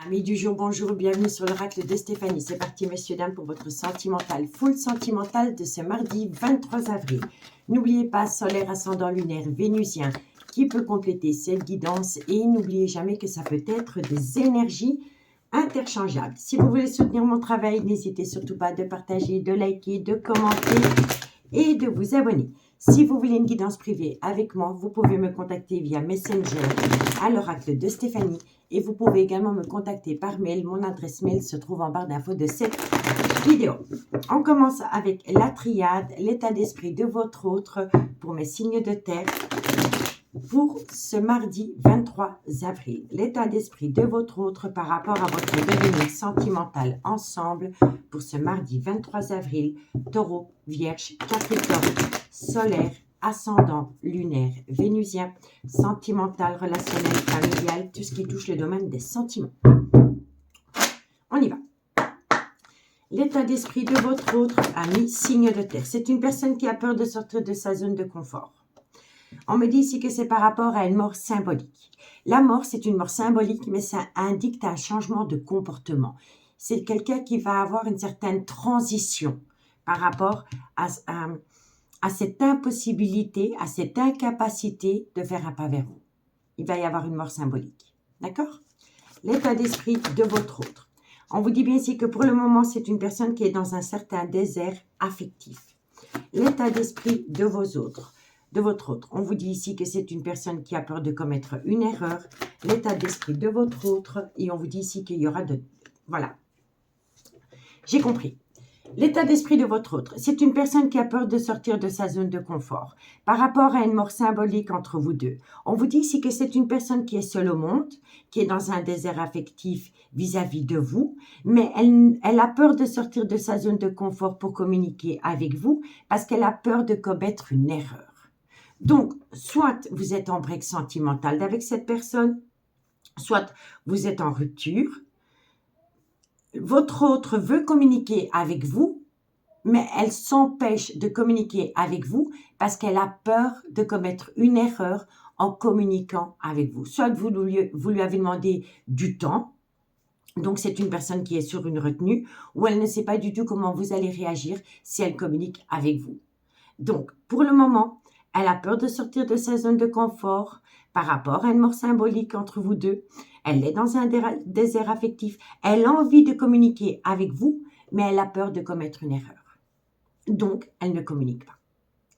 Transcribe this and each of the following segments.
Amis du jour, bonjour, bienvenue sur l'oracle de Stéphanie. C'est parti, messieurs, dames, pour votre sentimental, full sentimental de ce mardi 23 avril. N'oubliez pas, solaire, ascendant lunaire, vénusien, qui peut compléter cette guidance. Et n'oubliez jamais que ça peut être des énergies interchangeables. Si vous voulez soutenir mon travail, n'hésitez surtout pas de partager, de liker, de commenter et de vous abonner. Si vous voulez une guidance privée avec moi, vous pouvez me contacter via Messenger à l'oracle de Stéphanie. Et vous pouvez également me contacter par mail. Mon adresse mail se trouve en barre d'infos de cette vidéo. On commence avec la triade, l'état d'esprit de votre autre pour mes signes de terre. Pour ce mardi 23 avril, l'état d'esprit de votre autre par rapport à votre devenir sentimental ensemble pour ce mardi 23 avril, Taureau, Vierge, Capricorne, Solaire, ascendant, lunaire, vénusien, sentimental, relationnel, familial, tout ce qui touche le domaine des sentiments. On y va. L'état d'esprit de votre autre ami, signe de terre. C'est une personne qui a peur de sortir de sa zone de confort. On me dit ici que c'est par rapport à une mort symbolique. La mort, c'est une mort symbolique, mais ça indique un changement de comportement. C'est quelqu'un qui va avoir une certaine transition par rapport à cette impossibilité, à cette incapacité de faire un pas vers vous. Il va y avoir une mort symbolique. D'accord? L'état d'esprit de votre autre. On vous dit bien ici que pour le moment, c'est une personne qui est dans un certain désert affectif. L'état d'esprit de vos autres. De votre autre. On vous dit ici que c'est une personne qui a peur de commettre une erreur, l'état d'esprit de votre autre, et on vous dit ici qu'il y aura de... Voilà. J'ai compris. L'état d'esprit de votre autre, c'est une personne qui a peur de sortir de sa zone de confort. Par rapport à une mort symbolique entre vous deux, on vous dit ici que c'est une personne qui est seule au monde, qui est dans un désert affectif vis-à-vis de vous, mais elle a peur de sortir de sa zone de confort pour communiquer avec vous, parce qu'elle a peur de commettre une erreur. Donc, soit vous êtes en break sentimental avec cette personne, soit vous êtes en rupture. Votre autre veut communiquer avec vous, mais elle s'empêche de communiquer avec vous parce qu'elle a peur de commettre une erreur en communiquant avec vous. Soit vous lui avez demandé du temps, donc c'est une personne qui est sur une retenue, ou elle ne sait pas du tout comment vous allez réagir si elle communique avec vous. Donc, pour le moment, elle a peur de sortir de sa zone de confort par rapport à une mort symbolique entre vous deux. Elle est dans un désert affectif. Elle a envie de communiquer avec vous, mais elle a peur de commettre une erreur. Donc, elle ne communique pas.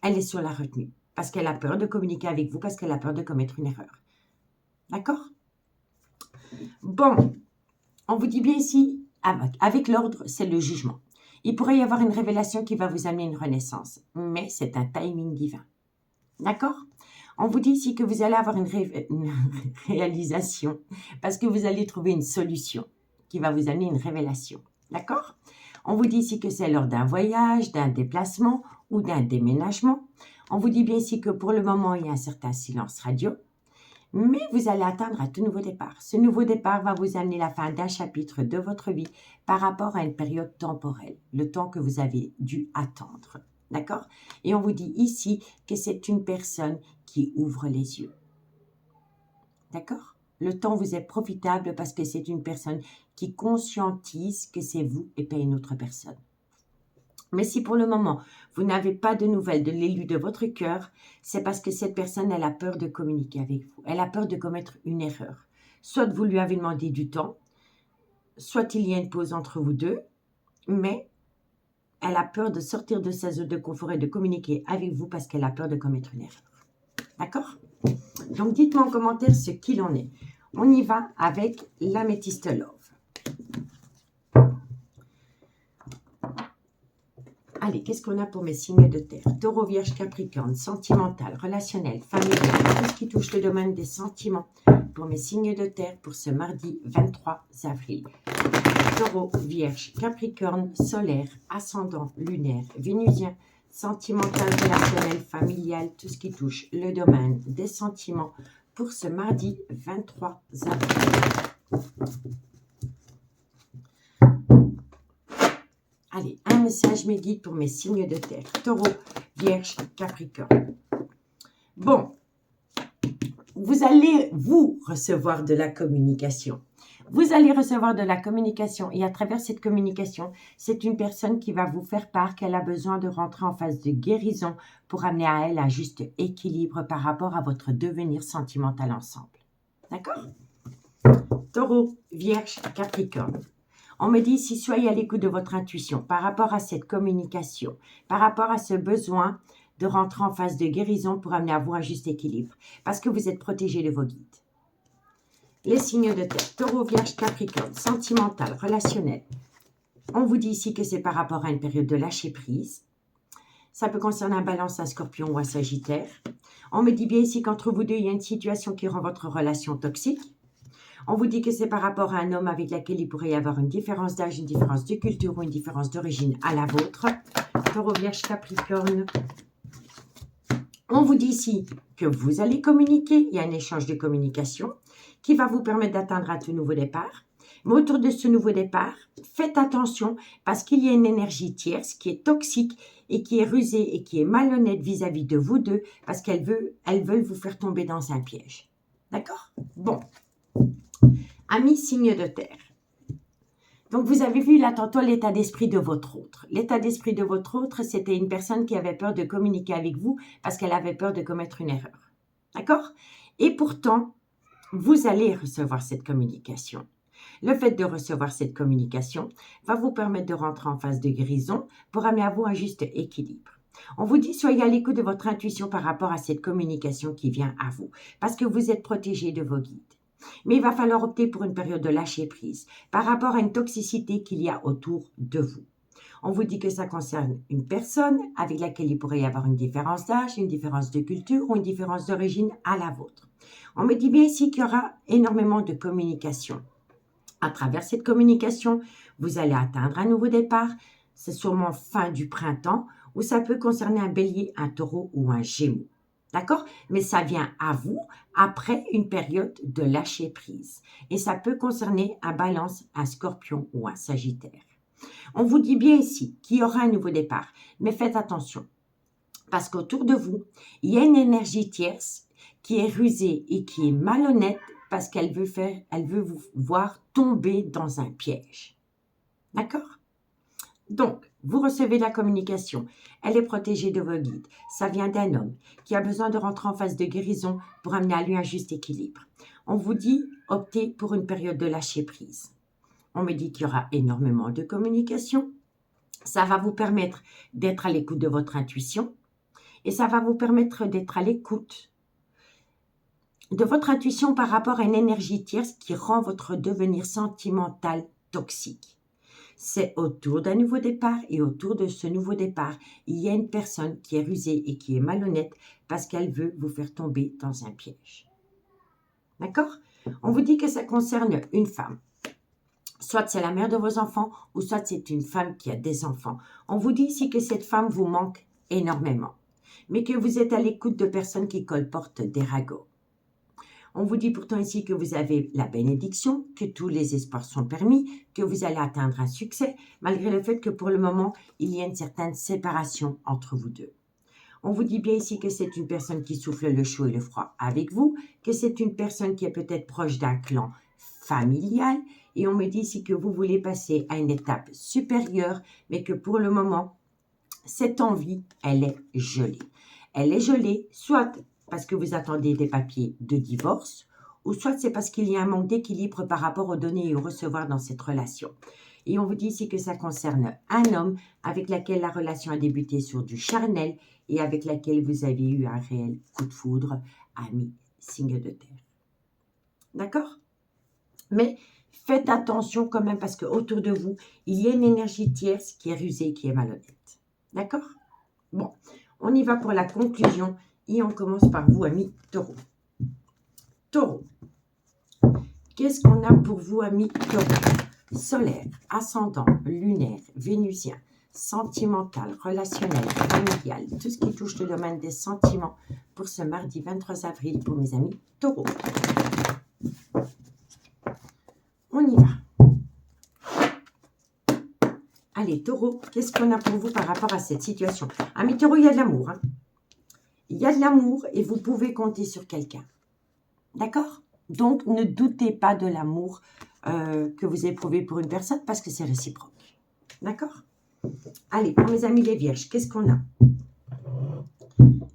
Elle est sur la retenue parce qu'elle a peur de communiquer avec vous, parce qu'elle a peur de commettre une erreur. D'accord? Bon, on vous dit bien ici, avec l'ordre, c'est le jugement. Il pourrait y avoir une révélation qui va vous amener une renaissance, mais c'est un timing divin. D'accord? On vous dit ici que vous allez avoir une réalisation parce que vous allez trouver une solution qui va vous amener une révélation. D'accord? On vous dit ici que c'est lors d'un voyage, d'un déplacement ou d'un déménagement. On vous dit bien ici que pour le moment, il y a un certain silence radio, mais vous allez atteindre un tout nouveau départ. Ce nouveau départ va vous amener la fin d'un chapitre de votre vie par rapport à une période temporelle, le temps que vous avez dû attendre. D'accord? Et on vous dit ici que c'est une personne qui ouvre les yeux. D'accord? Le temps vous est profitable parce que c'est une personne qui conscientise que c'est vous et pas une autre personne. Mais si pour le moment, vous n'avez pas de nouvelles de l'élu de votre cœur, c'est parce que cette personne, elle a peur de communiquer avec vous. Elle a peur de commettre une erreur. Soit vous lui avez demandé du temps, soit il y a une pause entre vous deux, mais elle a peur de sortir de sa zone de confort et de communiquer avec vous parce qu'elle a peur de commettre une erreur. D'accord? Donc, dites-moi en commentaire ce qu'il en est. On y va avec l'améthyste love. Allez, qu'est-ce qu'on a pour mes signes de terre? Taureau, Vierge, Capricorne, sentimental, relationnel, familial, tout ce qui touche le domaine des sentiments pour mes signes de terre pour ce mardi 23 avril. Taureau, Vierge, Capricorne, solaire, ascendant, lunaire, vénusien, sentimental, relationnel, familial, tout ce qui touche le domaine des sentiments pour ce mardi 23 avril. Allez, un message me guide pour mes signes de terre. Taureau, Vierge, Capricorne. Bon, vous allez, vous, recevoir de la communication. Vous allez recevoir de la communication et à travers cette communication, c'est une personne qui va vous faire part qu'elle a besoin de rentrer en phase de guérison pour amener à elle un juste équilibre par rapport à votre devenir sentimental ensemble. D'accord? Taureau, Vierge, Capricorne. On me dit ici, soyez à l'écoute de votre intuition par rapport à cette communication, par rapport à ce besoin de rentrer en phase de guérison pour amener à vous un juste équilibre, parce que vous êtes protégé de vos guides. Les signes de terre, Taureau, Vierge, Capricorne, sentimental, relationnel. On vous dit ici que c'est par rapport à une période de lâcher prise. Ça peut concerner un Balance, un Scorpion ou un Sagittaire. On me dit bien ici qu'entre vous deux, il y a une situation qui rend votre relation toxique. On vous dit que c'est par rapport à un homme avec lequel il pourrait y avoir une différence d'âge, une différence de culture ou une différence d'origine à la vôtre. Taureau, Vierge, Capricorne. On vous dit ici que vous allez communiquer. Il y a un échange de communication qui va vous permettre d'atteindre un tout nouveau départ. Mais autour de ce nouveau départ, faites attention parce qu'il y a une énergie tierce qui est toxique et qui est rusée et qui est malhonnête vis-à-vis de vous deux parce elles veulent vous faire tomber dans un piège. D'accord? Bon. Amis, signe de terre. Donc, vous avez vu là tantôt l'état d'esprit de votre autre. L'état d'esprit de votre autre, c'était une personne qui avait peur de communiquer avec vous parce qu'elle avait peur de commettre une erreur. D'accord? Et pourtant, vous allez recevoir cette communication. Le fait de recevoir cette communication va vous permettre de rentrer en phase de guérison pour amener à vous un juste équilibre. On vous dit, soyez à l'écoute de votre intuition par rapport à cette communication qui vient à vous, parce que vous êtes protégé de vos guides. Mais il va falloir opter pour une période de lâcher prise par rapport à une toxicité qu'il y a autour de vous. On vous dit que ça concerne une personne avec laquelle il pourrait y avoir une différence d'âge, une différence de culture ou une différence d'origine à la vôtre. On me dit bien ici qu'il y aura énormément de communication. À travers cette communication, vous allez atteindre un nouveau départ. C'est sûrement fin du printemps ou ça peut concerner un bélier, un taureau ou un gémeaux. D'accord? Mais ça vient à vous après une période de lâcher prise. Et ça peut concerner un Balance, un Scorpion ou un Sagittaire. On vous dit bien ici qu'il y aura un nouveau départ. Mais faites attention. Parce qu'autour de vous, il y a une énergie tierce qui est rusée et qui est malhonnête parce qu'elle veut vous voir tomber dans un piège. D'accord? Donc, vous recevez la communication. Elle est protégée de vos guides. Ça vient d'un homme qui a besoin de rentrer en phase de guérison pour amener à lui un juste équilibre. On vous dit, optez pour une période de lâcher prise. On me dit qu'il y aura énormément de communication. Ça va vous permettre d'être à l'écoute de votre intuition et ça va vous permettre d'être à l'écoute de votre intuition par rapport à une énergie tierce qui rend votre devenir sentimental toxique. C'est autour d'un nouveau départ et autour de ce nouveau départ, il y a une personne qui est rusée et qui est malhonnête parce qu'elle veut vous faire tomber dans un piège. D'accord? On vous dit que ça concerne une femme. Soit c'est la mère de vos enfants ou soit c'est une femme qui a des enfants. On vous dit ici que cette femme vous manque énormément, mais que vous êtes à l'écoute de personnes qui colportent des ragots. On vous dit pourtant ici que vous avez la bénédiction, que tous les espoirs sont permis, que vous allez atteindre un succès, malgré le fait que pour le moment, il y a une certaine séparation entre vous deux. On vous dit bien ici que c'est une personne qui souffle le chaud et le froid avec vous, que c'est une personne qui est peut-être proche d'un clan familial, et on me dit ici que vous voulez passer à une étape supérieure, mais que pour le moment, cette envie, elle est gelée. Elle est gelée, soit parce que vous attendez des papiers de divorce, ou soit c'est parce qu'il y a un manque d'équilibre par rapport aux donner et aux recevoir dans cette relation. Et on vous dit ici que ça concerne un homme avec lequel la relation a débuté sur du charnel et avec lequel vous avez eu un réel coup de foudre, ami, signe de terre. D'accord? Mais faites attention quand même parce qu'autour de vous, il y a une énergie tierce qui est rusée, qui est malhonnête. D'accord? Bon, on y va pour la conclusion. Et on commence par vous, amis taureaux. Taureau. Qu'est-ce qu'on a pour vous, amis taureaux? Solaire, ascendant, lunaire, vénusien, sentimental, relationnel, familial, tout ce qui touche le domaine des sentiments pour ce mardi 23 avril pour mes amis taureaux. On y va. Allez, taureau, qu'est-ce qu'on a pour vous par rapport à cette situation? Amis taureaux, il y a de l'amour, hein? Il y a de l'amour et vous pouvez compter sur quelqu'un. D'accord? Donc, ne doutez pas de l'amour que vous éprouvez pour une personne parce que c'est réciproque. D'accord? Allez, pour mes amis les vierges, qu'est-ce qu'on a?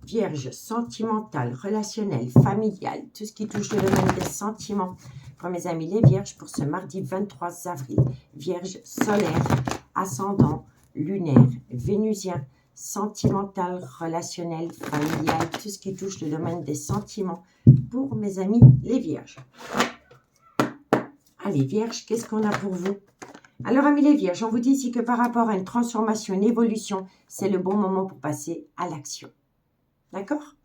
Vierge, sentimentale, relationnelle, familiale, tout ce qui touche le domaine des sentiments. Pour mes amis les vierges, pour ce mardi 23 avril. Vierge solaire, ascendant, lunaire, vénusien, sentimental, relationnel, familial, tout ce qui touche le domaine des sentiments. Pour mes amis les vierges. Allez, vierges, qu'est-ce qu'on a pour vous? Alors, amis les vierges, on vous dit ici que par rapport à une transformation, une évolution, c'est le bon moment pour passer à l'action. D'accord?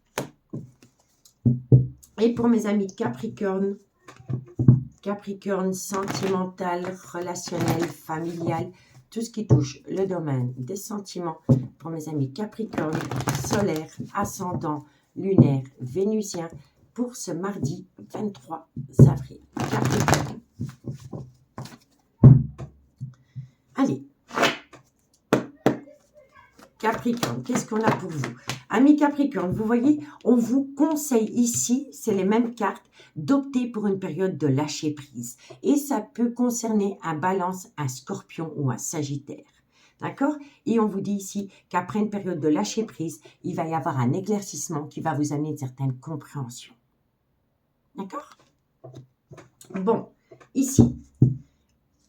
Et pour mes amis Capricorne, Capricorne sentimental, relationnel, familial, tout ce qui touche le domaine des sentiments. Pour mes amis Capricorne, solaire, ascendant, lunaire, vénusien, pour ce mardi 23 avril. Capricorne. Allez. Capricorne, qu'est-ce qu'on a pour vous? Amis Capricorne, vous voyez, on vous conseille ici, c'est les mêmes cartes, d'opter pour une période de lâcher prise. Et ça peut concerner un Balance, un Scorpion ou un Sagittaire. D'accord? Et on vous dit ici qu'après une période de lâcher prise, il va y avoir un éclaircissement qui va vous amener une certaine compréhension. D'accord? Bon, ici,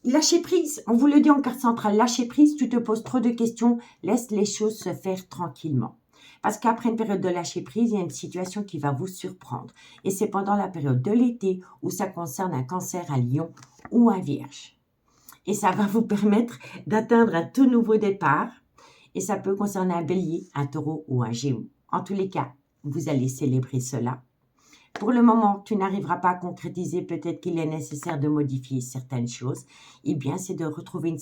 lâcher prise, on vous le dit en carte centrale, lâcher prise, tu te poses trop de questions, laisse les choses se faire tranquillement. Parce qu'après une période de lâcher prise, il y a une situation qui va vous surprendre. Et c'est pendant la période de l'été où ça concerne un cancer, un lion ou un vierge. Et ça va vous permettre d'atteindre un tout nouveau départ. Et ça peut concerner un bélier, un taureau ou un gémeaux. En tous les cas, vous allez célébrer cela. Pour le moment, tu n'arriveras pas à concrétiser, peut-être qu'il est nécessaire de modifier certaines choses. Eh bien, c'est de retrouver un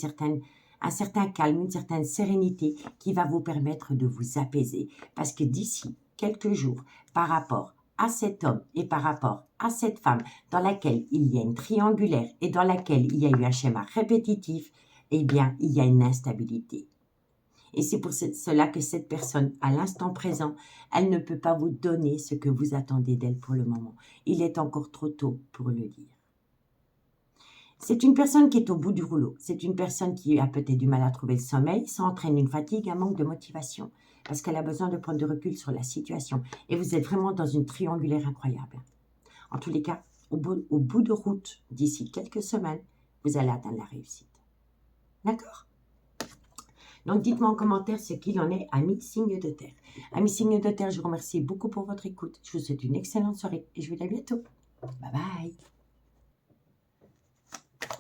certain calme, une certaine sérénité qui va vous permettre de vous apaiser. Parce que d'ici quelques jours, par rapport à cet homme et par rapport à cette femme dans laquelle il y a une triangulaire et dans laquelle il y a eu un schéma répétitif, eh bien, il y a une instabilité. Et c'est pour cela que cette personne, à l'instant présent, elle ne peut pas vous donner ce que vous attendez d'elle pour le moment. Il est encore trop tôt pour le dire. C'est une personne qui est au bout du rouleau. C'est une personne qui a peut-être du mal à trouver le sommeil. Ça entraîne une fatigue, un manque de motivation. Parce qu'elle a besoin de prendre du recul sur la situation. Et vous êtes vraiment dans une triangulaire incroyable. En tous les cas, au bout de route, d'ici quelques semaines, vous allez atteindre la réussite. D'accord ? Donc, dites-moi en commentaire ce qu'il en est, amis signes de terre. Amis signes de terre, je vous remercie beaucoup pour votre écoute. Je vous souhaite une excellente soirée et je vous dis à bientôt. Bye bye.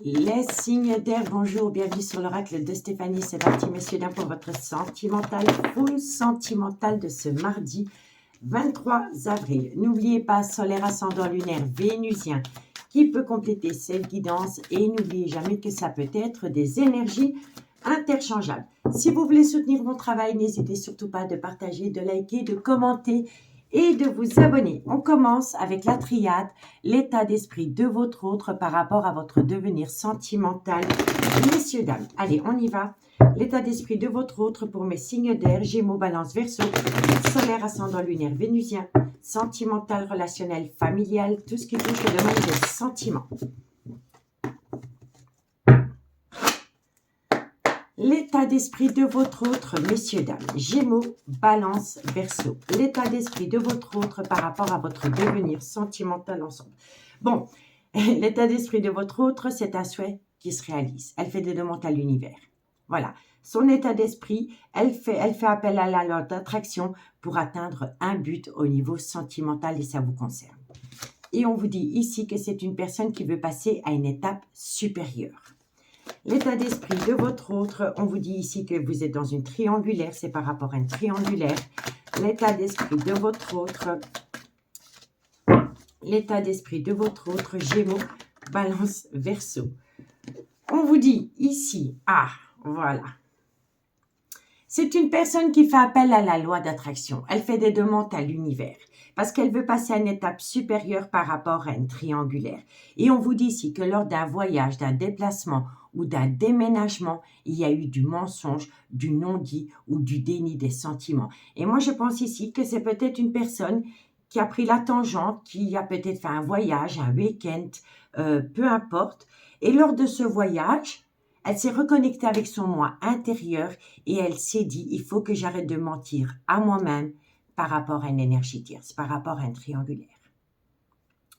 Les signes d'air, bonjour, bienvenue sur l'oracle de Stéphanie. C'est parti, messieurs, dames, pour votre sentimental, full sentimental de ce mardi 23 avril. N'oubliez pas, solaire, ascendant, lunaire, vénusien, qui peut compléter cette guidance. Et n'oubliez jamais que ça peut être des énergies interchangeables. Si vous voulez soutenir mon travail, n'hésitez surtout pas de partager, de liker, de commenter et de vous abonner. On commence avec la triade, l'état d'esprit de votre autre par rapport à votre devenir sentimental. Messieurs, dames, allez, on y va. L'état d'esprit de votre autre pour mes signes d'air, Gémeaux, Balance, Verseau, solaire, ascendant, lunaire, vénusien, sentimental, relationnel, familial, tout ce qui touche le domaine des sentiments. L'état d'esprit de votre autre, messieurs, dames, Gémeaux, Balance, Verseau. L'état d'esprit de votre autre par rapport à votre devenir sentimental ensemble. Bon, l'état d'esprit de votre autre, c'est un souhait qui se réalise. Elle fait des demandes à l'univers. Voilà. Son état d'esprit, elle fait appel à la loi d'attraction pour atteindre un but au niveau sentimental et ça vous concerne. Et on vous dit ici que c'est une personne qui veut passer à une étape supérieure. L'état d'esprit de votre autre, on vous dit ici que vous êtes dans une triangulaire, c'est par rapport à une triangulaire. L'état d'esprit de votre autre, Gémeaux, Balance, Verseau. On vous dit ici, voilà. C'est une personne qui fait appel à la loi d'attraction. Elle fait des demandes à l'univers parce qu'elle veut passer à une étape supérieure par rapport à une triangulaire. Et on vous dit ici que lors d'un voyage, d'un déplacement ou d'un déménagement, il y a eu du mensonge, du non-dit ou du déni des sentiments. Et moi, je pense ici que c'est peut-être une personne qui a pris la tangente, qui a peut-être fait un voyage, un week-end, peu importe, Et lors de ce voyage, elle s'est reconnectée avec son moi intérieur et elle s'est dit, il faut que j'arrête de mentir à moi-même par rapport à une énergie tierce, par rapport à un triangulaire.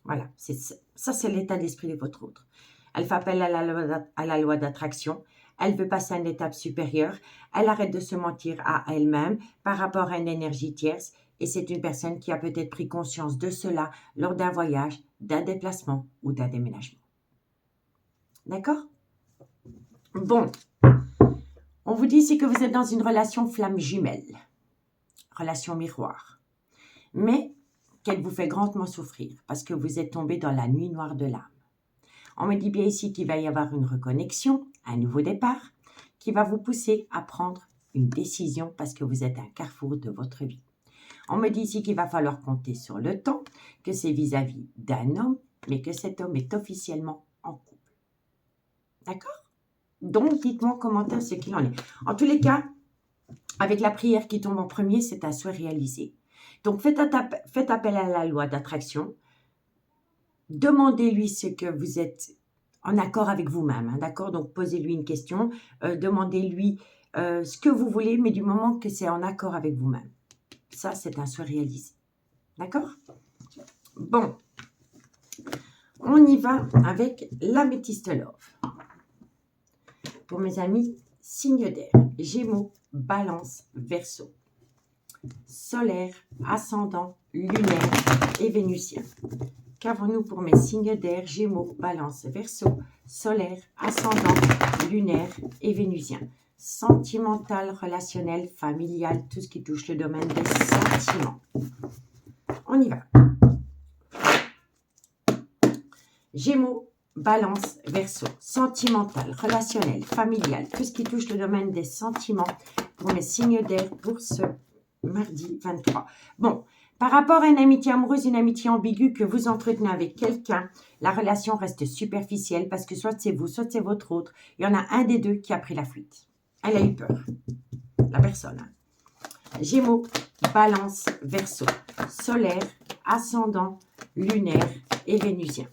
Voilà, ça c'est l'état d'esprit de votre autre. Elle fait appel à la loi d'attraction. Elle veut passer à une étape supérieure. Elle arrête de se mentir à elle-même par rapport à une énergie tierce. Et c'est une personne qui a peut-être pris conscience de cela lors d'un voyage, d'un déplacement ou d'un déménagement. D'accord? Bon, on vous dit ici que vous êtes dans une relation flamme jumelle, relation miroir, mais qu'elle vous fait grandement souffrir parce que vous êtes tombé dans la nuit noire de l'âme. On me dit bien ici qu'il va y avoir une reconnexion, un nouveau départ, qui va vous pousser à prendre une décision parce que vous êtes à un carrefour de votre vie. On me dit ici qu'il va falloir compter sur le temps, que c'est vis-à-vis d'un homme, mais que cet homme est officiellement en couple. D'accord? Donc, dites-moi en commentaire ce qu'il en est. En tous les cas, avec la prière qui tombe en premier, c'est un souhait réalisé. Donc, faites appel à la loi d'attraction. Demandez-lui ce que vous êtes en accord avec vous-même. Hein, d'accord? Donc, posez-lui une question. Demandez-lui ce que vous voulez, mais du moment que c'est en accord avec vous-même. Ça, c'est un souhait réalisé. D'accord? Bon. On y va avec l'améthyste love. Pour mes amis, signe d'air, Gémeaux, Balance, Verseau, solaire, ascendant, lunaire et vénusien. Qu'avons-nous pour mes signes d'air, Gémeaux, Balance, Verseau, solaire, ascendant, lunaire et vénusien? Sentimental, relationnel, familial, tout ce qui touche le domaine des sentiments. On y va. Gémeaux, Balance, Verseau, sentimental, relationnel, familial, tout ce qui touche le domaine des sentiments pour mes signes d'air pour ce mardi 23. Bon, par rapport à une amitié amoureuse, une amitié ambiguë que vous entretenez avec quelqu'un, la relation reste superficielle parce que soit c'est vous, soit c'est votre autre. Il y en a un des deux qui a pris la fuite. Elle a eu peur, la personne. Gémeaux, Balance, Verseau, solaire, ascendant, lunaire et vénusien.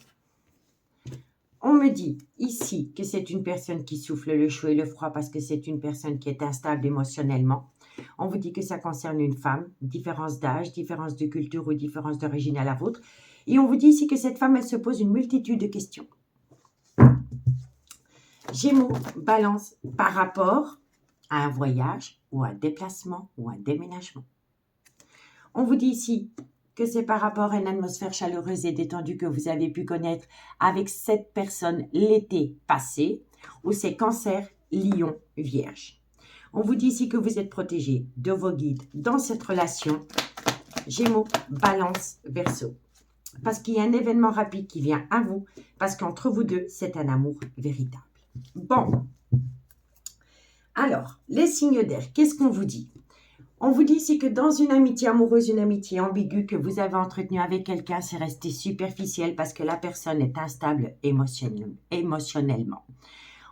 On me dit ici que c'est une personne qui souffle le chaud et le froid parce que c'est une personne qui est instable émotionnellement. On vous dit que ça concerne une femme, différence d'âge, différence de culture ou différence d'origine à la vôtre. Et on vous dit ici que cette femme, elle se pose une multitude de questions. Gémeaux, Balance, par rapport à un voyage ou un déplacement ou un déménagement. On vous dit ici que c'est par rapport à une atmosphère chaleureuse et détendue que vous avez pu connaître avec cette personne l'été passé, ou c'est Cancer, Lion, Vierge. On vous dit ici que vous êtes protégé de vos guides dans cette relation, Gémeaux, Balance, Verseau. Parce qu'il y a un événement rapide qui vient à vous, parce qu'entre vous deux, c'est un amour véritable. Bon, alors, les signes d'air, qu'est-ce qu'on vous dit? On vous dit ici que dans une amitié amoureuse, une amitié ambiguë que vous avez entretenue avec quelqu'un, c'est resté superficiel parce que la personne est instable émotionnellement.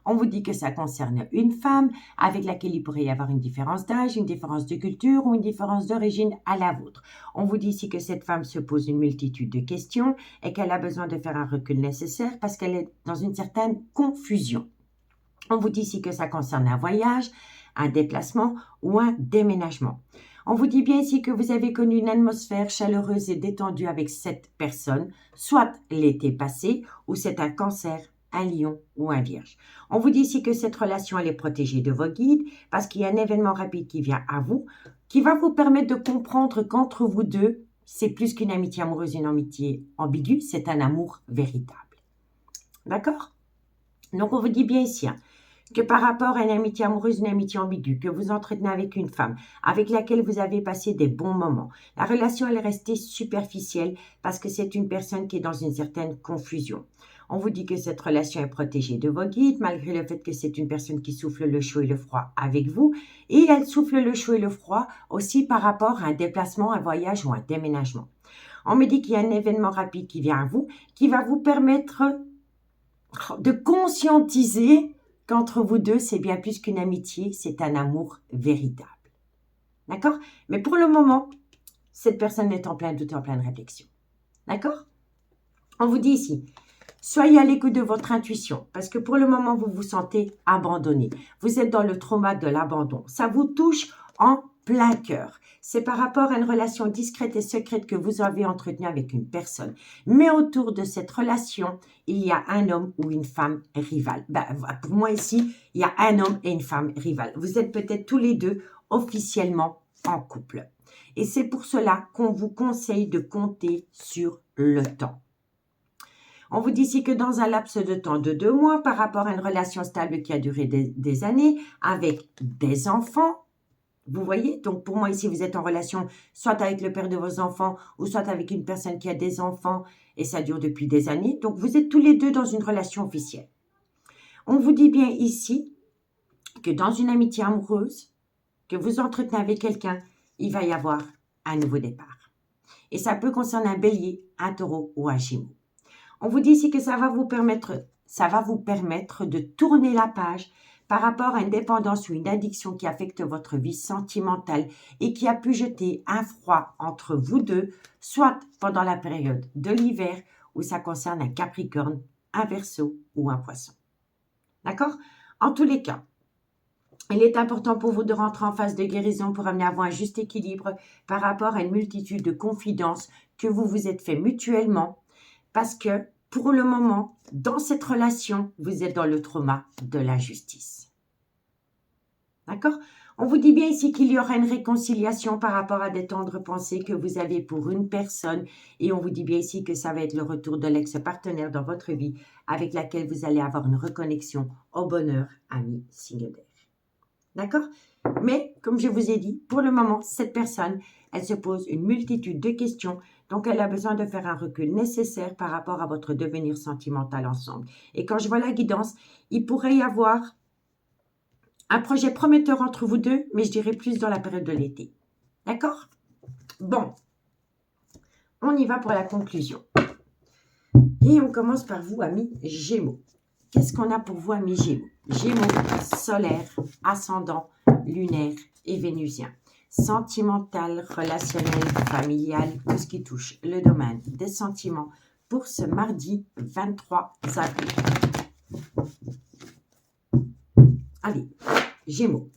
On vous dit que ça concerne une femme avec laquelle il pourrait y avoir une différence d'âge, une différence de culture ou une différence d'origine à la vôtre. On vous dit ici que cette femme se pose une multitude de questions et qu'elle a besoin de faire un recul nécessaire parce qu'elle est dans une certaine confusion. On vous dit ici que ça concerne un voyage, un déplacement ou un déménagement. On vous dit bien ici que vous avez connu une atmosphère chaleureuse et détendue avec cette personne, soit l'été passé ou c'est un Cancer, un Lion ou un Vierge. On vous dit ici que cette relation, elle est protégée de vos guides parce qu'il y a un événement rapide qui vient à vous, qui va vous permettre de comprendre qu'entre vous deux, c'est plus qu'une amitié amoureuse, une amitié ambiguë, c'est un amour véritable. D'accord? Donc, on vous dit bien ici que par rapport à une amitié amoureuse, une amitié ambiguë, que vous entretenez avec une femme, avec laquelle vous avez passé des bons moments, la relation, elle est restée superficielle parce que c'est une personne qui est dans une certaine confusion. On vous dit que cette relation est protégée de vos guides, malgré le fait que c'est une personne qui souffle le chaud et le froid avec vous. Et elle souffle le chaud et le froid aussi par rapport à un déplacement, un voyage ou un déménagement. On me dit qu'il y a un événement rapide qui vient à vous, qui va vous permettre de conscientiser qu'entre vous deux, c'est bien plus qu'une amitié, c'est un amour véritable. D'accord? Mais pour le moment, cette personne est en plein doute, en pleine réflexion. D'accord? On vous dit ici Soyez à l'écoute de votre intuition parce que pour le moment, vous vous sentez abandonné. Vous êtes dans le trauma de l'abandon. Ça vous touche en plein cœur. C'est par rapport à une relation discrète et secrète que vous avez entretenue avec une personne. Mais autour de cette relation, il y a un homme ou une femme rivale. Pour moi ici, il y a un homme et une femme rivale. Vous êtes peut-être tous les deux officiellement en couple. Et c'est pour cela qu'on vous conseille de compter sur le temps. On vous dit ici que dans un laps de temps de 2 mois, par rapport à une relation stable qui a duré des années, avec des enfants, vous voyez, donc pour moi ici, vous êtes en relation soit avec le père de vos enfants ou soit avec une personne qui a des enfants et ça dure depuis des années. Donc vous êtes tous les deux dans une relation officielle. On vous dit bien ici que dans une amitié amoureuse que vous entretenez avec quelqu'un, il va y avoir un nouveau départ. Et ça peut concerner un bélier, un taureau ou un gémeaux. On vous dit ici que ça va vous permettre de tourner la page par rapport à une dépendance ou une addiction qui affecte votre vie sentimentale et qui a pu jeter un froid entre vous deux, soit pendant la période de l'hiver où ça concerne un Capricorne, un Verseau ou un Poisson. D'accord? En tous les cas, il est important pour vous de rentrer en phase de guérison pour amener à vous un juste équilibre par rapport à une multitude de confidences que vous vous êtes fait mutuellement parce que pour le moment, dans cette relation, vous êtes dans le trauma de l'injustice. D'accord? On vous dit bien ici qu'il y aura une réconciliation par rapport à des tendres pensées que vous avez pour une personne et on vous dit bien ici que ça va être le retour de l'ex-partenaire dans votre vie avec laquelle vous allez avoir une reconnexion au bonheur, ami signe d'air. D'accord? Mais, comme je vous ai dit, pour le moment, cette personne, elle se pose une multitude de questions. Donc, elle a besoin de faire un recul nécessaire par rapport à votre devenir sentimental ensemble. Et quand je vois la guidance, il pourrait y avoir un projet prometteur entre vous deux, mais je dirais plus dans la période de l'été. D'accord? Bon, on y va pour la conclusion. Et on commence par vous, amis Gémeaux. Qu'est-ce qu'on a pour vous, amis Gémeaux? Gémeaux, solaire, ascendant, lunaire et vénusien. Sentimental, relationnel, familial, tout ce qui touche le domaine des sentiments pour ce mardi 23 avril. Allez, Gémeaux.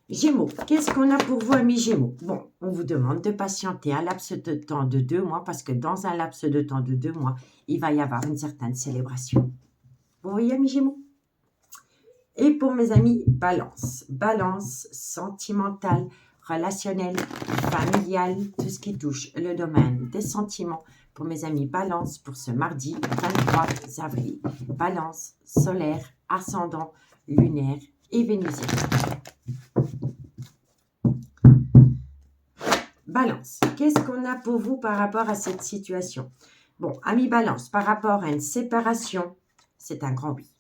Gémeaux, qu'est-ce qu'on a pour vous, amis Gémeaux? Bon, on vous demande de patienter un laps de temps de 2 mois parce que dans un laps de temps de 2 mois, il va y avoir une certaine célébration. Vous voyez, amis Gémeaux? Et pour mes amis Balance. Balance, sentimental, relationnel, familial, tout ce qui touche le domaine des sentiments. Pour mes amis Balance, pour ce mardi 23 avril. Balance, solaire, ascendant, lunaire et vénusien. Balance, qu'est-ce qu'on a pour vous par rapport à cette situation? Bon, amis Balance, par rapport à une séparation, c'est un grand oui.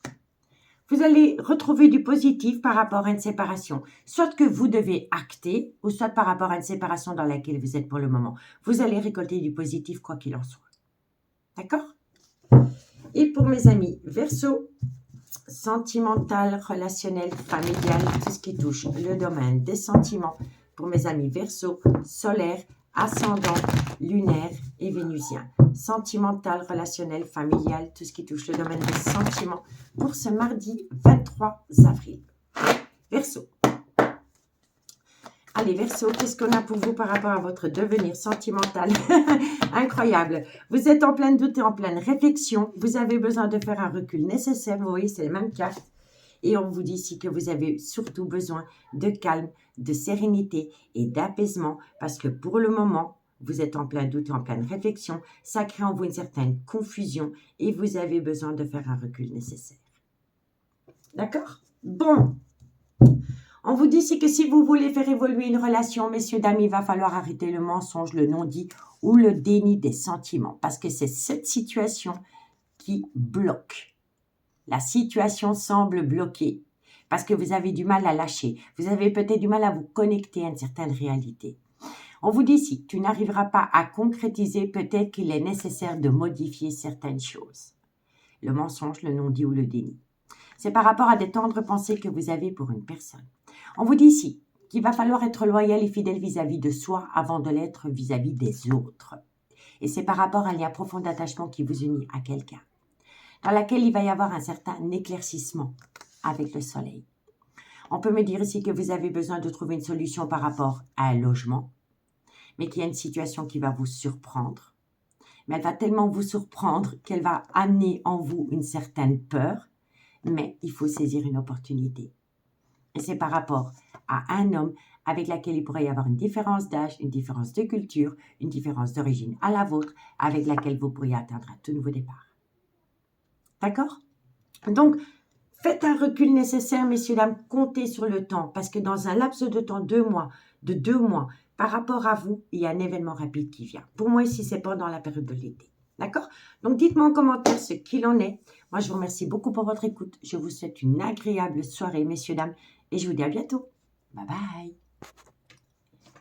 Vous allez retrouver du positif par rapport à une séparation, soit que vous devez acter, ou soit par rapport à une séparation dans laquelle vous êtes pour le moment. Vous allez récolter du positif quoi qu'il en soit. D'accord? Et pour mes amis Verseau, sentimental, relationnel, familial, tout ce qui touche le domaine des sentiments. Pour mes amis Verseau, solaire, ascendant, lunaire et vénusien. Sentimental, relationnel, familial, tout ce qui touche le domaine des sentiments pour ce mardi 23 avril. Verseau. Allez, Verseau, qu'est-ce qu'on a pour vous par rapport à votre devenir sentimental? Incroyable. Vous êtes en plein doute et en pleine réflexion. Vous avez besoin de faire un recul nécessaire. Vous voyez, c'est les mêmes cartes. Et on vous dit ici que vous avez surtout besoin de calme, de sérénité et d'apaisement parce que pour le moment, vous êtes en plein doute et en pleine réflexion. Ça crée en vous une certaine confusion et vous avez besoin de faire un recul nécessaire. D'accord? Bon. On vous dit ici que si vous voulez faire évoluer une relation, messieurs, dames, il va falloir arrêter le mensonge, le non-dit ou le déni des sentiments parce que c'est cette situation qui bloque. La situation semble bloquée parce que vous avez du mal à lâcher. Vous avez peut-être du mal à vous connecter à une certaine réalité. On vous dit ici, tu n'arriveras pas à concrétiser, peut-être qu'il est nécessaire de modifier certaines choses. Le mensonge, le non-dit ou le déni. C'est par rapport à des tendres pensées que vous avez pour une personne. On vous dit ici qu'il va falloir être loyal et fidèle vis-à-vis de soi avant de l'être vis-à-vis des autres. Et c'est par rapport à un lien profond d'attachement qui vous unit à quelqu'un, dans laquelle il va y avoir un certain éclaircissement avec le soleil. On peut me dire ici que vous avez besoin de trouver une solution par rapport à un logement, mais qu'il y a une situation qui va vous surprendre. Mais elle va tellement vous surprendre qu'elle va amener en vous une certaine peur, mais il faut saisir une opportunité. Et c'est par rapport à un homme avec lequel il pourrait y avoir une différence d'âge, une différence de culture, une différence d'origine à la vôtre, avec laquelle vous pourriez atteindre un tout nouveau départ. D'accord? Donc, faites un recul nécessaire, messieurs, dames, comptez sur le temps, parce que dans un laps de temps, 2 mois, par rapport à vous, il y a un événement rapide qui vient. Pour moi, ici, c'est pendant la période de l'été. D'accord? Donc, dites-moi en commentaire ce qu'il en est. Moi, je vous remercie beaucoup pour votre écoute. Je vous souhaite une agréable soirée, messieurs, dames, et je vous dis à bientôt. Bye bye.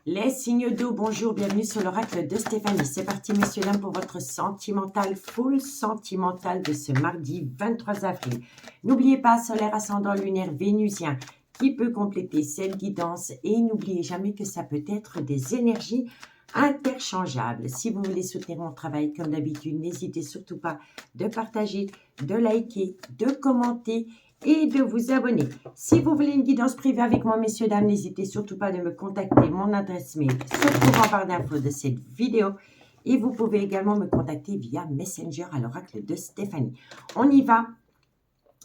Les signes d'eau, bonjour, bienvenue sur l'oracle de Stéphanie. C'est parti, messieurs, dames, pour votre sentimental, full sentimental de ce mardi 23 avril. N'oubliez pas, solaire, ascendant, lunaire, vénusien, qui peut compléter cette guidance. Et n'oubliez jamais que ça peut être des énergies interchangeables. Si vous voulez soutenir mon travail, comme d'habitude, n'hésitez surtout pas de partager, de liker, de commenter et de vous abonner. Si vous voulez une guidance privée avec moi, messieurs, dames, n'hésitez surtout pas de me contacter. Mon adresse mail se trouve en barre d'infos de cette vidéo. Et vous pouvez également me contacter via Messenger à l'oracle de Stéphanie. On y va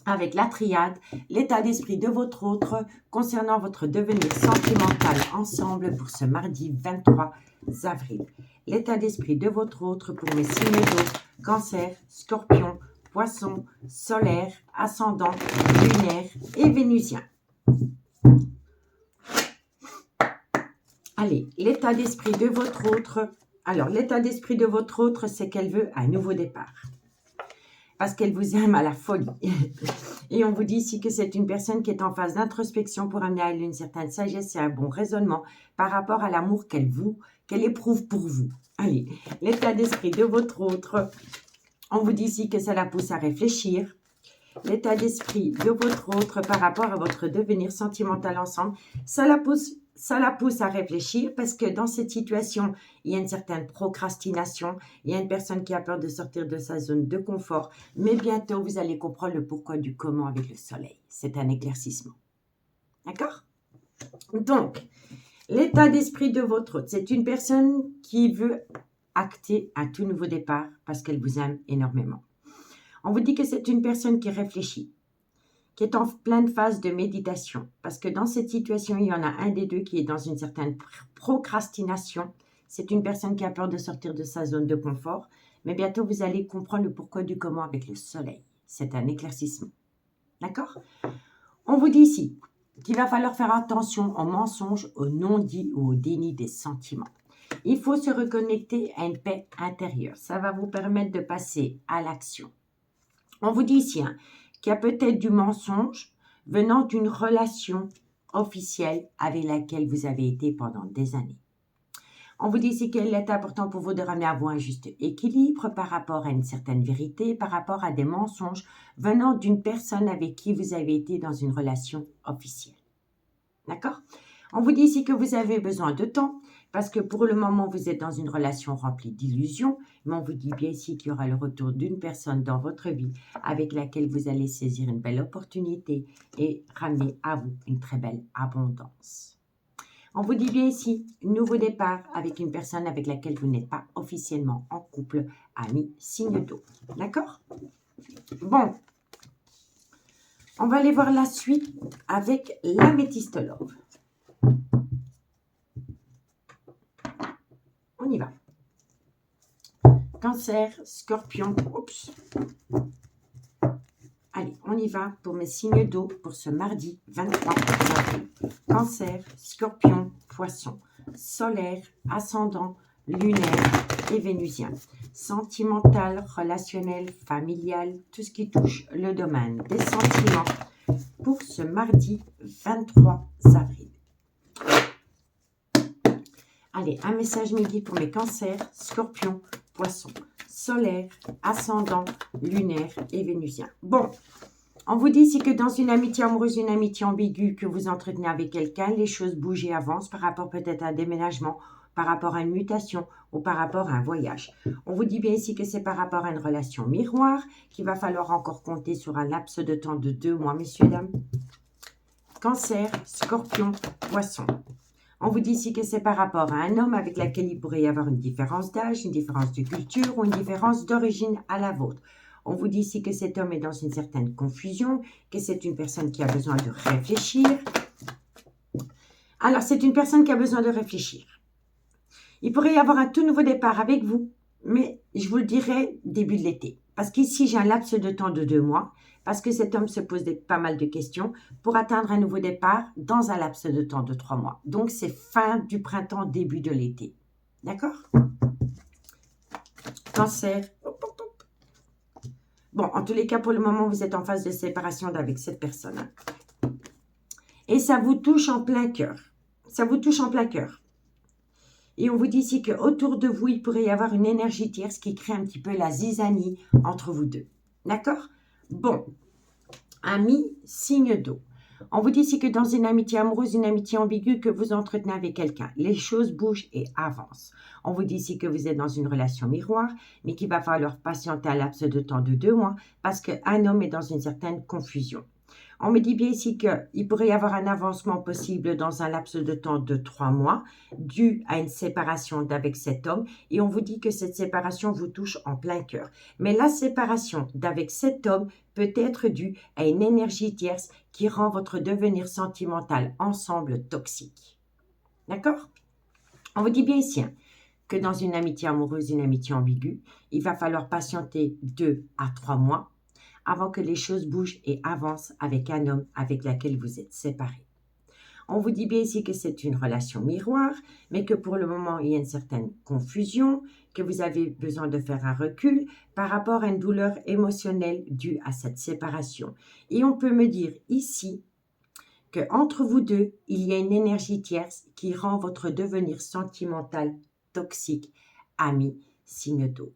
avec la triade, l'état d'esprit de votre autre concernant votre devenir sentimental ensemble pour ce mardi 23 avril. L'état d'esprit de votre autre pour mes signes d'eau, Cancer, Scorpion, Poisson, solaire, ascendant, lunaire et vénusien. Allez, l'état d'esprit de votre autre. Alors, l'état d'esprit de votre autre, c'est qu'elle veut un nouveau départ. Parce qu'elle vous aime à la folie. Et on vous dit ici que c'est une personne qui est en phase d'introspection pour amener à elle une certaine sagesse et un bon raisonnement par rapport à l'amour qu'elle éprouve pour vous. Allez, l'état d'esprit de votre autre. On vous dit ici que ça la pousse à réfléchir. L'état d'esprit de votre autre par rapport à votre devenir sentimental ensemble, ça la pousse à réfléchir parce que dans cette situation, il y a une certaine procrastination. Il y a une personne qui a peur de sortir de sa zone de confort. Mais bientôt, vous allez comprendre le pourquoi du comment avec le soleil. C'est un éclaircissement. D'accord? Donc, l'état d'esprit de votre autre, c'est une personne qui veut acter un tout nouveau départ parce qu'elle vous aime énormément. On vous dit que c'est une personne qui réfléchit, qui est en pleine phase de méditation. Parce que dans cette situation, il y en a un des deux qui est dans une certaine procrastination. C'est une personne qui a peur de sortir de sa zone de confort. Mais bientôt, vous allez comprendre le pourquoi du comment avec le soleil. C'est un éclaircissement. D'accord? On vous dit ici qu'il va falloir faire attention aux mensonges, aux non-dits ou au déni des sentiments. Il faut se reconnecter à une paix intérieure. Ça va vous permettre de passer à l'action. On vous dit ici qu'il y a peut-être du mensonge venant d'une relation officielle avec laquelle vous avez été pendant des années. On vous dit ici qu'il est important pour vous de ramener à vous un juste équilibre par rapport à une certaine vérité, par rapport à des mensonges venant d'une personne avec qui vous avez été dans une relation officielle. D'accord? On vous dit ici que vous avez besoin de temps parce que pour le moment, vous êtes dans une relation remplie d'illusions. Mais on vous dit bien ici qu'il y aura le retour d'une personne dans votre vie avec laquelle vous allez saisir une belle opportunité et ramener à vous une très belle abondance. On vous dit bien ici, nouveau départ avec une personne avec laquelle vous n'êtes pas officiellement en couple, ami, signe d'eau. D'accord? Bon, on va aller voir la suite avec l'améthyste love. On y va. Cancer, Scorpion, oups. Allez, on y va pour mes signes d'eau pour ce mardi 23 avril. Cancer, Scorpion, Poisson, solaire, ascendant, lunaire et vénusien. Sentimental, relationnel, familial, tout ce qui touche le domaine des sentiments pour ce mardi 23 avril. Allez, un message midi pour mes cancers, scorpions, poissons, solaire, ascendant, lunaire et vénusien. Bon, on vous dit ici que dans une amitié amoureuse, une amitié ambiguë que vous entretenez avec quelqu'un, les choses bougent et avancent par rapport peut-être à un déménagement, par rapport à une mutation ou par rapport à un voyage. On vous dit bien ici que c'est par rapport à une relation miroir qu'il va falloir encore compter sur un laps de temps de 2 mois, messieurs, dames. Cancer, Scorpion, Poisson. On vous dit ici que c'est par rapport à un homme avec lequel il pourrait y avoir une différence d'âge, une différence de culture ou une différence d'origine à la vôtre. On vous dit ici que cet homme est dans une certaine confusion, que c'est une personne qui a besoin de réfléchir. Alors, c'est une personne qui a besoin de réfléchir. Il pourrait y avoir un tout nouveau départ avec vous, mais je vous le dirai début de l'été. Parce qu'ici, j'ai un laps de temps de 2 mois, parce que cet homme se pose pas mal de questions pour atteindre un nouveau départ dans un laps de temps de 3 mois. Donc, c'est fin du printemps, début de l'été. D'accord? Cancer. Bon, en tous les cas, pour le moment, vous êtes en phase de séparation avec cette personne. Et ça vous touche en plein cœur. Ça vous touche en plein cœur. Et on vous dit ici qu'autour de vous, il pourrait y avoir une énergie tierce qui crée un petit peu la zizanie entre vous deux. D'accord? Bon, amis, signe d'eau. On vous dit ici que dans une amitié amoureuse, une amitié ambiguë que vous entretenez avec quelqu'un, les choses bougent et avancent. On vous dit ici que vous êtes dans une relation miroir, mais qu'il va falloir patienter un laps de temps de 2 mois parce qu'un homme est dans une certaine confusion. On me dit bien ici qu'il pourrait y avoir un avancement possible dans un laps de temps de 3 mois dû à une séparation d'avec cet homme et on vous dit que cette séparation vous touche en plein cœur. Mais la séparation d'avec cet homme peut être due à une énergie tierce qui rend votre devenir sentimental ensemble toxique. D'accord? On vous dit bien ici que dans une amitié amoureuse, une amitié ambiguë, il va falloir patienter 2 à 3 mois avant que les choses bougent et avancent avec un homme avec lequel vous êtes séparés. On vous dit bien ici que c'est une relation miroir, mais que pour le moment, il y a une certaine confusion, que vous avez besoin de faire un recul par rapport à une douleur émotionnelle due à cette séparation. Et on peut me dire ici qu'entre vous deux, il y a une énergie tierce qui rend votre devenir sentimental toxique, ami, signe d'eau.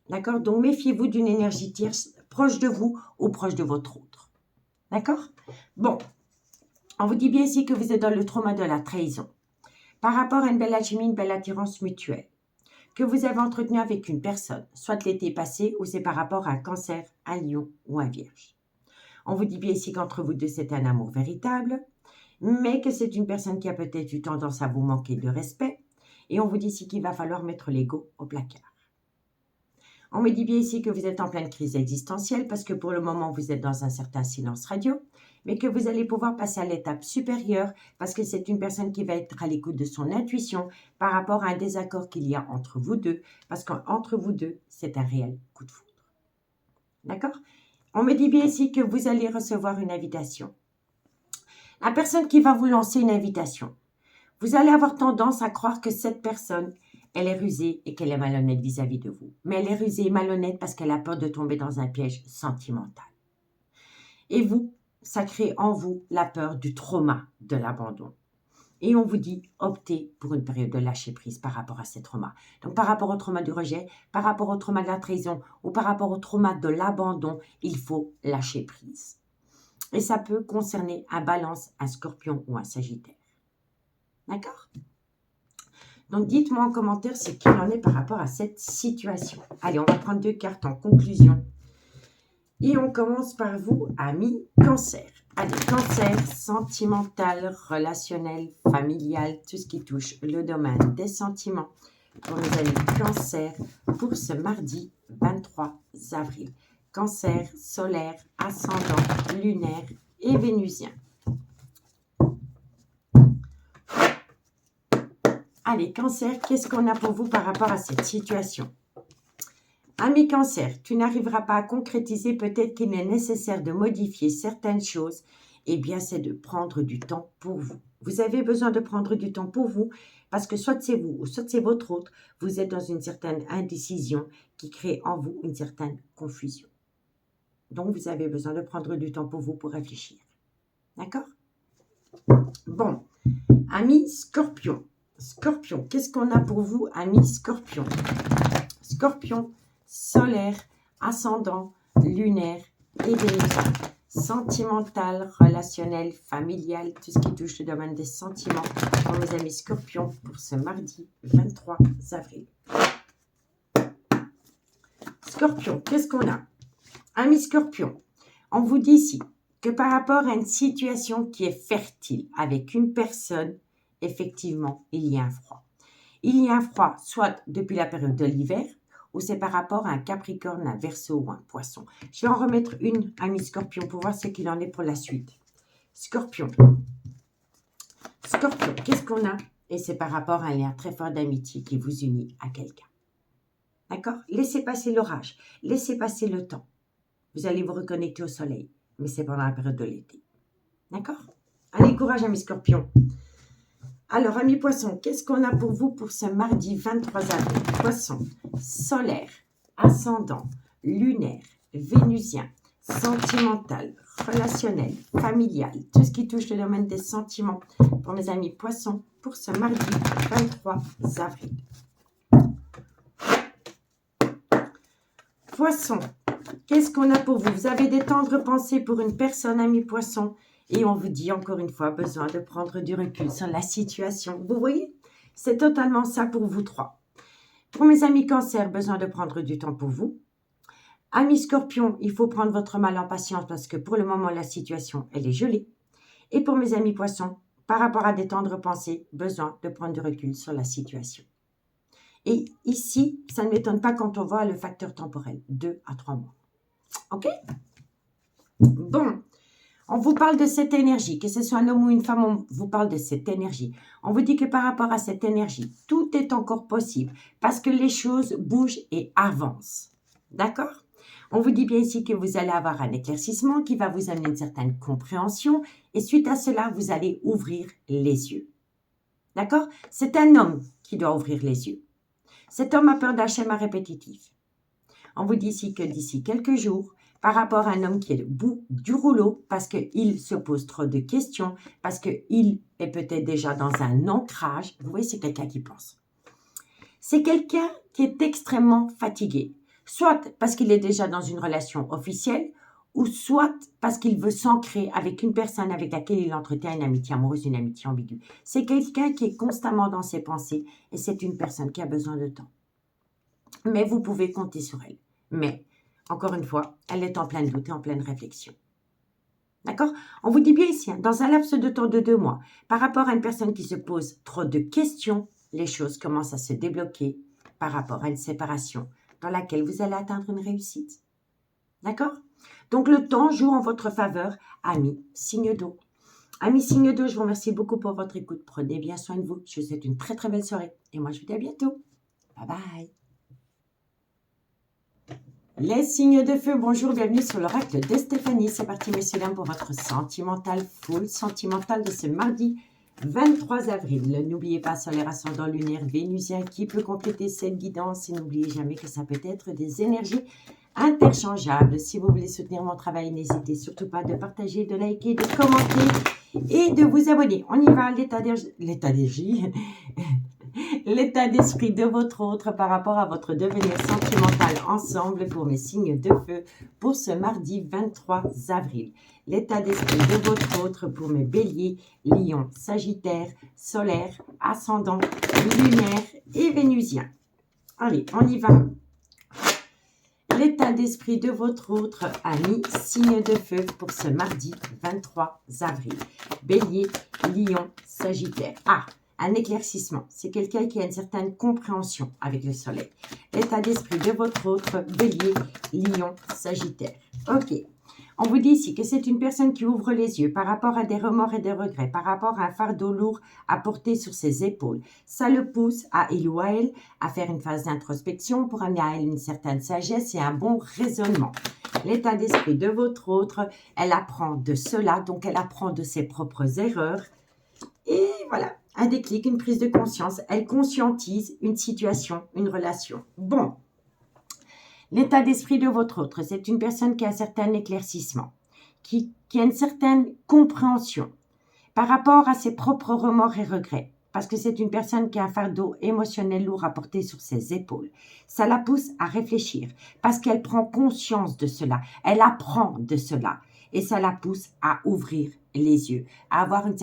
D'accord? Donc, méfiez-vous d'une énergie tierce proche de vous ou proche de votre autre. D'accord? Bon, on vous dit bien ici que vous êtes dans le trauma de la trahison. Par rapport à une belle alchimie, une belle attirance mutuelle que vous avez entretenue avec une personne, soit l'été passé ou c'est par rapport à un cancer, un lion ou un vierge. On vous dit bien ici qu'entre vous deux, c'est un amour véritable, mais que c'est une personne qui a peut-être eu tendance à vous manquer de respect. Et on vous dit ici qu'il va falloir mettre l'ego au placard. On me dit bien ici que vous êtes en pleine crise existentielle parce que pour le moment, vous êtes dans un certain silence radio, mais que vous allez pouvoir passer à l'étape supérieure parce que c'est une personne qui va être à l'écoute de son intuition par rapport à un désaccord qu'il y a entre vous deux, parce qu'entre vous deux, c'est un réel coup de foudre. D'accord? On me dit bien ici que vous allez recevoir une invitation. La personne qui va vous lancer une invitation, vous allez avoir tendance à croire que cette personne, elle est rusée et qu'elle est malhonnête vis-à-vis de vous. Mais elle est rusée et malhonnête parce qu'elle a peur de tomber dans un piège sentimental. Et vous, ça crée en vous la peur du trauma de l'abandon. Et on vous dit, optez pour une période de lâcher prise par rapport à ces traumas. Donc, par rapport au trauma du rejet, par rapport au trauma de la trahison ou par rapport au trauma de l'abandon, il faut lâcher prise. Et ça peut concerner un Balance, un Scorpion ou un Sagittaire. D'accord? Donc, dites-moi en commentaire ce qu'il en est par rapport à cette situation. Allez, on va prendre 2 cartes en conclusion. Et on commence par vous, amis Cancer. Allez, Cancer, sentimental, relationnel, familial, tout ce qui touche le domaine des sentiments. Pour nos amis Cancer, pour ce mardi 23 avril. Cancer, solaire, ascendant, lunaire et vénusien. Allez, Cancer, qu'est-ce qu'on a pour vous par rapport à cette situation? Ami Cancer, tu n'arriveras pas à concrétiser, peut-être qu'il est nécessaire de modifier certaines choses. Eh bien, c'est de prendre du temps pour vous. Vous avez besoin de prendre du temps pour vous parce que soit c'est vous ou soit c'est votre autre, vous êtes dans une certaine indécision qui crée en vous une certaine confusion. Donc, vous avez besoin de prendre du temps pour vous pour réfléchir. D'accord? Bon, ami Scorpion. Scorpion, qu'est-ce qu'on a pour vous, ami Scorpion? Scorpion, solaire, ascendant, lunaire et vénusien. sentimental, relationnel, familial, tout ce qui touche le domaine des sentiments pour mes amis scorpions pour ce mardi 23 avril. Scorpion, qu'est-ce qu'on a? Amis scorpion, on vous dit ici que par rapport à une situation qui est fertile avec une personne, effectivement, il y a un froid. Il y a un froid soit depuis la période de l'hiver, ou c'est par rapport à un Capricorne, un Verseau ou un Poisson. Je vais en remettre une, ami Scorpion, pour voir ce qu'il en est pour la suite. Scorpion. Scorpion, qu'est-ce qu'on a? Et c'est par rapport à un lien très fort d'amitié qui vous unit à quelqu'un. D'accord? Laissez passer l'orage. Laissez passer le temps. Vous allez vous reconnecter au soleil. Mais c'est pendant la période de l'été. D'accord? Allez, courage, ami Scorpion. Alors, amis Poissons, qu'est-ce qu'on a pour vous pour ce mardi 23 avril? Poisson, solaire, ascendant, lunaire, vénusien, sentimental, relationnel, familial, tout ce qui touche le domaine des sentiments pour mes amis Poissons pour ce mardi 23 avril. Poissons, qu'est-ce qu'on a pour vous? Vous avez des tendres pensées pour une personne, amis Poissons. Et on vous dit encore une fois, besoin de prendre du recul sur la situation. Vous voyez, c'est totalement ça pour vous trois. Pour mes amis Cancer, besoin de prendre du temps pour vous. Amis Scorpion, il faut prendre votre mal en patience parce que pour le moment, la situation, elle est gelée. Et pour mes amis Poissons, par rapport à des tendres pensées, besoin de prendre du recul sur la situation. Et ici, ça ne m'étonne pas quand on voit le facteur temporel, 2 à 3 mois. OK? Bon. On vous parle de cette énergie, que ce soit un homme ou une femme, on vous parle de cette énergie. On vous dit que par rapport à cette énergie, tout est encore possible parce que les choses bougent et avancent. D'accord? On vous dit bien ici que vous allez avoir un éclaircissement qui va vous amener une certaine compréhension et suite à cela, vous allez ouvrir les yeux. D'accord? C'est un homme qui doit ouvrir les yeux. Cet homme a peur d'un schéma répétitif. On vous dit ici que d'ici quelques jours, par rapport à un homme qui est le bout du rouleau, parce qu'il se pose trop de questions, parce qu'il est peut-être déjà dans un ancrage. Vous voyez, c'est quelqu'un qui pense. C'est quelqu'un qui est extrêmement fatigué, soit parce qu'il est déjà dans une relation officielle, ou soit parce qu'il veut s'ancrer avec une personne avec laquelle il entretient une amitié amoureuse, une amitié ambiguë. C'est quelqu'un qui est constamment dans ses pensées, et c'est une personne qui a besoin de temps. Mais vous pouvez compter sur elle. Mais encore une fois, elle est en plein doute et en pleine réflexion. D'accord? On vous dit bien ici, dans un laps de temps de 2 mois, par rapport à une personne qui se pose trop de questions, les choses commencent à se débloquer par rapport à une séparation dans laquelle vous allez atteindre une réussite. D'accord? Donc le temps joue en votre faveur, amis signe d'eau. Amis signe d'eau, je vous remercie beaucoup pour votre écoute. Prenez bien soin de vous. Je vous souhaite une très très belle soirée. Et moi, je vous dis à bientôt. Bye bye. Les signes de feu, bonjour, bienvenue sur l'oracle de Stéphanie. C'est parti, messieurs, dames, pour votre sentimental, full sentimental de ce mardi 23 avril. N'oubliez pas, solaire, ascendant, lunaire, vénusien, qui peut compléter cette guidance. Et n'oubliez jamais que ça peut être des énergies interchangeables. Si vous voulez soutenir mon travail, n'hésitez surtout pas de partager, de liker, de commenter et de vous abonner. On y va, l'état d'esprit de votre autre par rapport à votre devenir sentimental ensemble pour mes signes de feu pour ce mardi 23 avril. L'état d'esprit de votre autre pour mes béliers, lions, sagittaires, solaires, ascendants, lunaires et vénusiens. Allez, on y va. L'état d'esprit de votre autre ami, signe de feu pour ce mardi 23 avril. Bélier, lion, sagittaire. Ah! Un éclaircissement, c'est quelqu'un qui a une certaine compréhension avec le soleil. L'état d'esprit de votre autre, bélier, lion, sagittaire. Ok, on vous dit ici que c'est une personne qui ouvre les yeux par rapport à des remords et des regrets, par rapport à un fardeau lourd à porter sur ses épaules. Ça le pousse à il ou à elle à faire une phase d'introspection pour amener à elle une certaine sagesse et un bon raisonnement. L'état d'esprit de votre autre, elle apprend de cela, donc elle apprend de ses propres erreurs. Et voilà. Un déclic, une prise de conscience, elle conscientise une situation, une relation. Bon, l'état d'esprit de votre autre, c'est une personne qui a un certain éclaircissement, qui a une certaine compréhension par rapport à ses propres remords et regrets, parce que c'est une personne qui a un fardeau émotionnel lourd à porter sur ses épaules. Ça la pousse à réfléchir, parce qu'elle prend conscience de cela, elle apprend de cela. et ça la pousse à ouvrir les yeux, à avoir un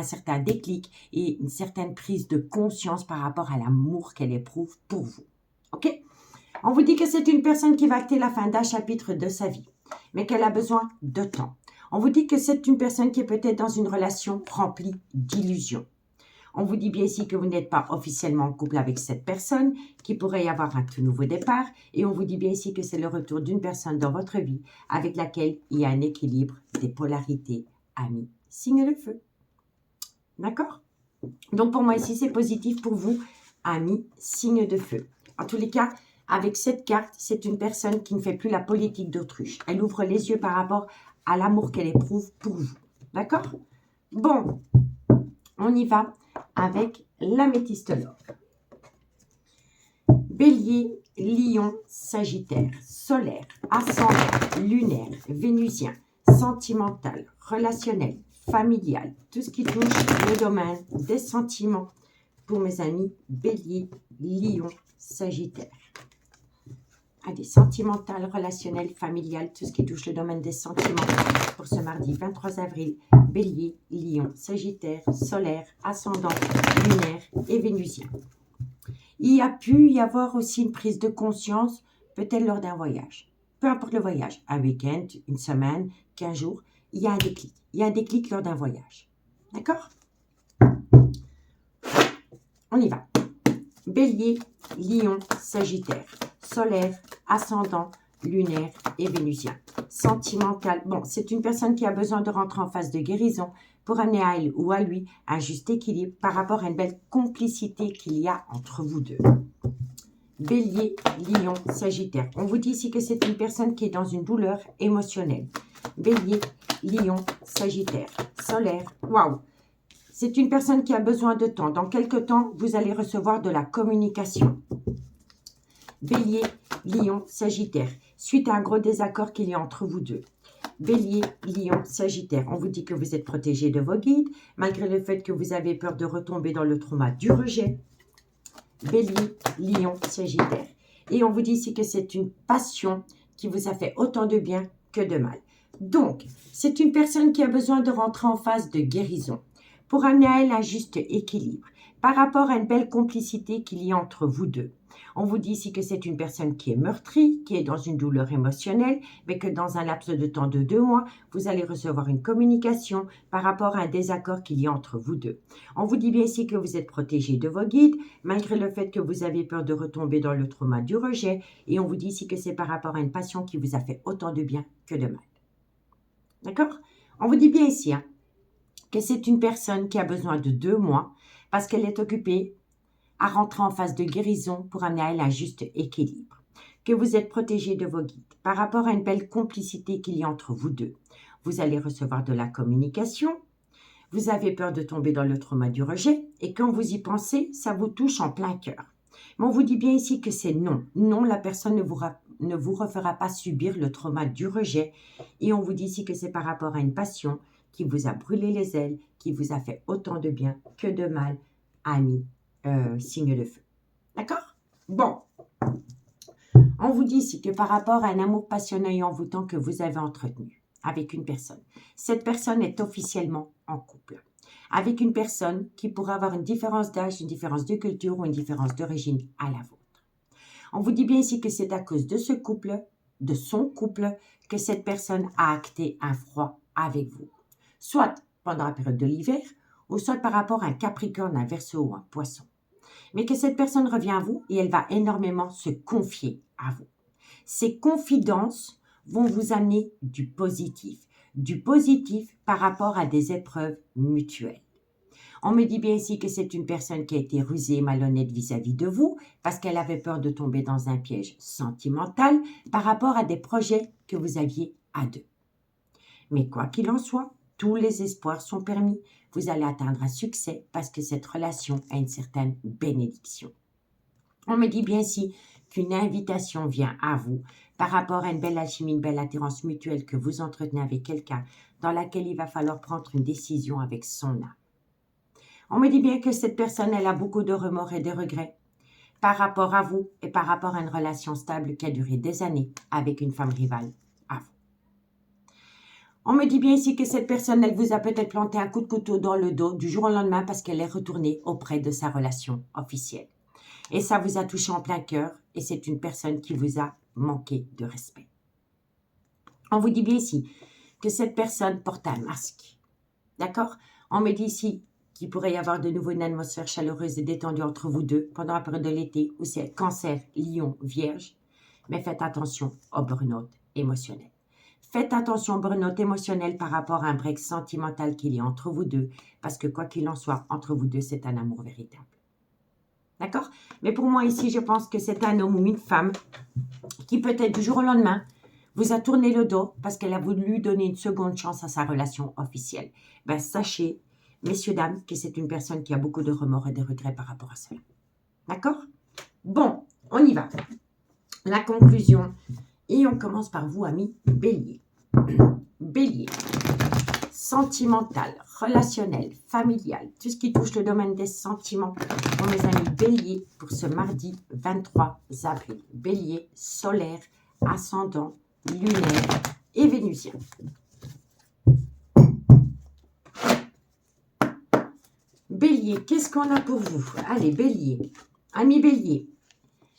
certain déclic et une certaine prise de conscience par rapport à l'amour qu'elle éprouve pour vous. OK? On vous dit que c'est une personne qui va acter la fin d'un chapitre de sa vie, mais qu'elle a besoin de temps. On vous dit que c'est une personne qui est peut-être dans une relation remplie d'illusions. On vous dit bien ici que vous n'êtes pas officiellement en couple avec cette personne, qu'il pourrait y avoir un tout nouveau départ, et on vous dit bien ici que c'est le retour d'une personne dans votre vie avec laquelle il y a un équilibre des polarités, amis, signe de feu. D'accord? Donc pour moi ici, c'est positif pour vous, amis, signe de feu. En tous les cas, avec cette carte, c'est une personne qui ne fait plus la politique d'autruche. Elle ouvre les yeux par rapport à l'amour qu'elle éprouve pour vous. D'accord? Bon, on y va avec l'améthystologue. Bélier, Lion, Sagittaire, solaire, ascendant, lunaire, vénusien, sentimental, relationnel, familial, tout ce qui touche le domaine des sentiments pour mes amis Bélier, Lion, Sagittaire. Allez, sentimental, relationnel, familial, tout ce qui touche le domaine des sentiments pour ce mardi 23 avril. Bélier, Lion, Sagittaire, solaire, ascendant, lunaire et vénusien. Il y a pu y avoir aussi une prise de conscience, peut-être lors d'un voyage. Peu importe le voyage, un week-end, une semaine, 15 jours, il y a un déclic. Il y a un déclic lors d'un voyage. D'accord? On y va. Bélier, Lion, Sagittaire, solaire, ascendant, lunaire et vénusien. Sentimental, bon, c'est une personne qui a besoin de rentrer en phase de guérison pour amener à elle ou à lui un juste équilibre par rapport à une belle complicité qu'il y a entre vous deux. Bélier, Lion, Sagittaire. On vous dit ici que c'est une personne qui est dans une douleur émotionnelle. Bélier, Lion, Sagittaire, solaire, waouh! C'est une personne qui a besoin de temps. Dans quelques temps, vous allez recevoir de la communication. Bélier, Lion, Sagittaire. Suite à un gros désaccord qu'il y a entre vous deux. Bélier, Lion, Sagittaire. On vous dit que vous êtes protégé de vos guides, malgré le fait que vous avez peur de retomber dans le trauma du rejet. Bélier, Lion, Sagittaire. Et on vous dit ici que c'est une passion qui vous a fait autant de bien que de mal. Donc, c'est une personne qui a besoin de rentrer en phase de guérison pour amener à elle un juste équilibre par rapport à une belle complicité qu'il y a entre vous deux. On vous dit ici que c'est une personne qui est meurtrie, qui est dans une douleur émotionnelle, mais que dans un laps de temps de 2 mois, vous allez recevoir une communication par rapport à un désaccord qu'il y a entre vous deux. On vous dit bien ici que vous êtes protégé de vos guides, malgré le fait que vous avez peur de retomber dans le trauma du rejet, et on vous dit ici que c'est par rapport à une passion qui vous a fait autant de bien que de mal. D'accord? On vous dit bien ici que c'est une personne qui a besoin de 2 mois parce qu'elle est occupée à rentrer en phase de guérison pour amener à elle un juste équilibre. Que vous êtes protégé de vos guides par rapport à une belle complicité qu'il y a entre vous deux. Vous allez recevoir de la communication. Vous avez peur de tomber dans le trauma du rejet et quand vous y pensez, ça vous touche en plein cœur. Mais on vous dit bien ici que c'est non. Non, la personne ne vous refera pas subir le trauma du rejet. Et on vous dit ici que c'est par rapport à une passion qui vous a brûlé les ailes, qui vous a fait autant de bien que de mal, amis, signe de feu. D'accord? Bon. On vous dit ici que par rapport à un amour passionnel et envoûtant que vous avez entretenu avec une personne, cette personne est officiellement en couple. Avec une personne qui pourrait avoir une différence d'âge, une différence de culture ou une différence d'origine à la vôtre. On vous dit bien ici que c'est à cause de ce couple, de son couple, que cette personne a acté un froid avec vous. Soit pendant la période de l'hiver, ou soit par rapport à un Capricorne, un Verseau ou un Poisson. Mais que cette personne revient à vous et elle va énormément se confier à vous. Ces confidences vont vous amener du positif par rapport à des épreuves mutuelles. On me dit bien ici que c'est une personne qui a été rusée et malhonnête vis-à-vis de vous parce qu'elle avait peur de tomber dans un piège sentimental par rapport à des projets que vous aviez à deux. Mais quoi qu'il en soit, tous les espoirs sont permis. Vous allez atteindre un succès parce que cette relation a une certaine bénédiction. On me dit bien ici qu'une invitation vient à vous par rapport à une belle alchimie, une belle attirance mutuelle que vous entretenez avec quelqu'un dans laquelle il va falloir prendre une décision avec son âme. On me dit bien que cette personne, elle a beaucoup de remords et de regrets par rapport à vous et par rapport à une relation stable qui a duré des années avec une femme rivale à vous. On me dit bien ici que cette personne, elle vous a peut-être planté un coup de couteau dans le dos du jour au lendemain parce qu'elle est retournée auprès de sa relation officielle. Et ça vous a touché en plein cœur et c'est une personne qui vous a manqué de respect. On vous dit bien ici que cette personne porte un masque. D'accord? On me dit ici qu'il pourrait y avoir de nouveau une atmosphère chaleureuse et détendue entre vous deux pendant la période de l'été où c'est Cancer, Lion, Vierge. Mais faites attention au burn-out émotionnel. Faites attention au burn-out émotionnel par rapport à un break sentimental qu'il y a entre vous deux parce que quoi qu'il en soit, entre vous deux, c'est un amour véritable. D'accord? Mais pour moi ici, je pense que c'est un homme ou une femme qui peut-être du jour au lendemain vous a tourné le dos parce qu'elle a voulu donner une seconde chance à sa relation officielle. Ben, sachez, messieurs, dames, que c'est une personne qui a beaucoup de remords et de regrets par rapport à cela. D'accord? Bon, on y va. La conclusion. Et on commence par vous, amis Bélier. Bélier. Sentimental, relationnel, familial, tout ce qui touche le domaine des sentiments pour mes amis Bélier pour ce mardi 23 avril. Bélier, solaire, ascendant, lunaire et vénusien. Bélier, qu'est-ce qu'on a pour vous? Allez, Bélier. Ami Bélier,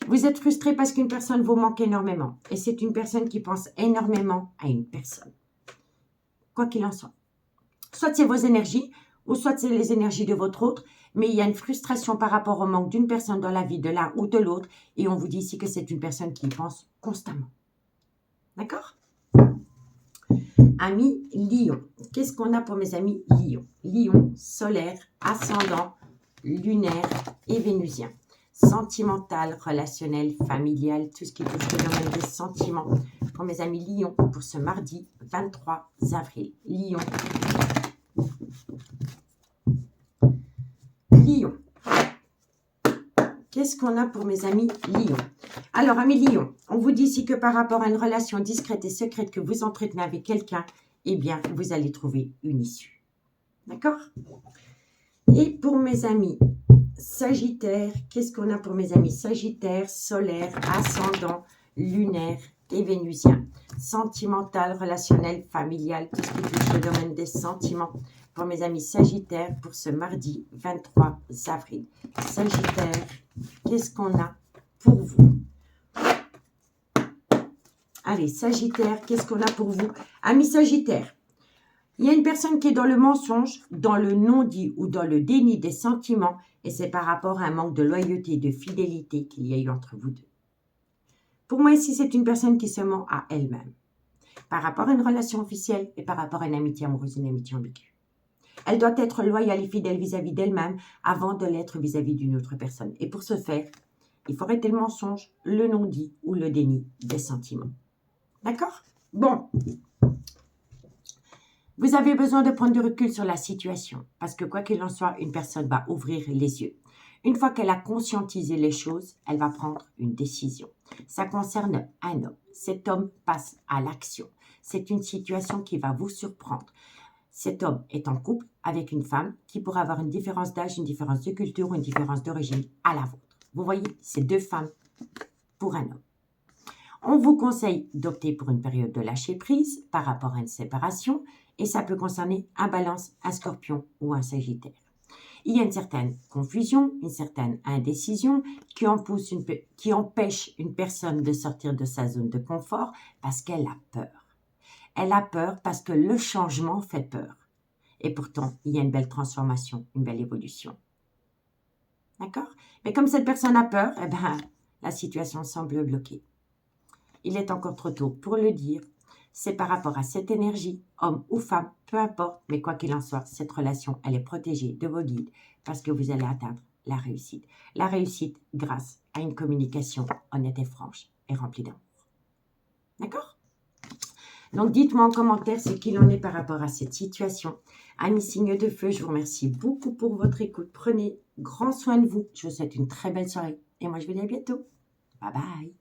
vous êtes frustré parce qu'une personne vous manque énormément. Et c'est une personne qui pense énormément à une personne. Quoi qu'il en soit. Soit c'est vos énergies, ou soit c'est les énergies de votre autre, mais il y a une frustration par rapport au manque d'une personne dans la vie de l'un ou de l'autre, et on vous dit ici que c'est une personne qui y pense constamment. D'accord? Amis Lion. Qu'est-ce qu'on a pour mes amis Lion? Lion, solaire, ascendant, lunaire et vénusien. Sentimental, relationnel, familial, tout ce qui touche le domaine des sentiments. Pour mes amis Lion, pour ce mardi 23 avril. Lion. Lion. Qu'est-ce qu'on a pour mes amis Lion? Alors, amis Lion, on vous dit ici que par rapport à une relation discrète et secrète que vous entretenez avec quelqu'un, eh bien, vous allez trouver une issue. D'accord? Et pour mes amis Sagittaire, qu'est-ce qu'on a pour mes amis Sagittaire, solaire, ascendant, lunaire et vénusien? Sentimental, relationnel, familial, tout ce qui touche le domaine des sentiments. Pour mes amis Sagittaire, pour ce mardi 23 avril. Sagittaire, qu'est-ce qu'on a pour vous? Allez, Sagittaire, qu'est-ce qu'on a pour vous? Amis Sagittaire, il y a une personne qui est dans le mensonge, dans le non-dit ou dans le déni des sentiments, et c'est par rapport à un manque de loyauté et de fidélité qu'il y a eu entre vous deux. Pour moi, ici, c'est une personne qui se ment à elle-même, par rapport à une relation officielle et par rapport à une amitié amoureuse, une amitié ambiguë. Elle doit être loyale et fidèle vis-à-vis d'elle-même avant de l'être vis-à-vis d'une autre personne. Et pour ce faire, il faut arrêter le mensonge, le non-dit ou le déni des sentiments. D'accord? Bon. Vous avez besoin de prendre du recul sur la situation parce que quoi qu'il en soit, une personne va ouvrir les yeux. Une fois qu'elle a conscientisé les choses, elle va prendre une décision. Ça concerne un homme. Cet homme passe à l'action. C'est une situation qui va vous surprendre. Cet homme est en couple avec une femme qui pourrait avoir une différence d'âge, une différence de culture ou une différence d'origine à la vôtre. Vous voyez, c'est deux femmes pour un homme. On vous conseille d'opter pour une période de lâcher prise par rapport à une séparation et ça peut concerner un Balance, un Scorpion ou un Sagittaire. Il y a une certaine confusion, une certaine indécision qui empêche une personne de sortir de sa zone de confort parce qu'elle a peur. Elle a peur parce que le changement fait peur. Et pourtant, il y a une belle transformation, une belle évolution. D'accord? Mais comme cette personne a peur, eh ben, la situation semble bloquée. Il est encore trop tôt pour le dire. C'est par rapport à cette énergie, homme ou femme, peu importe, mais quoi qu'il en soit, cette relation, elle est protégée de vos guides parce que vous allez atteindre la réussite. La réussite grâce à une communication honnête et franche et remplie d'amour. D'accord? Donc, dites-moi en commentaire ce qu'il en est par rapport à cette situation. Amis signes de feu, je vous remercie beaucoup pour votre écoute. Prenez grand soin de vous. Je vous souhaite une très belle soirée. Et moi, je vous dis à bientôt. Bye bye.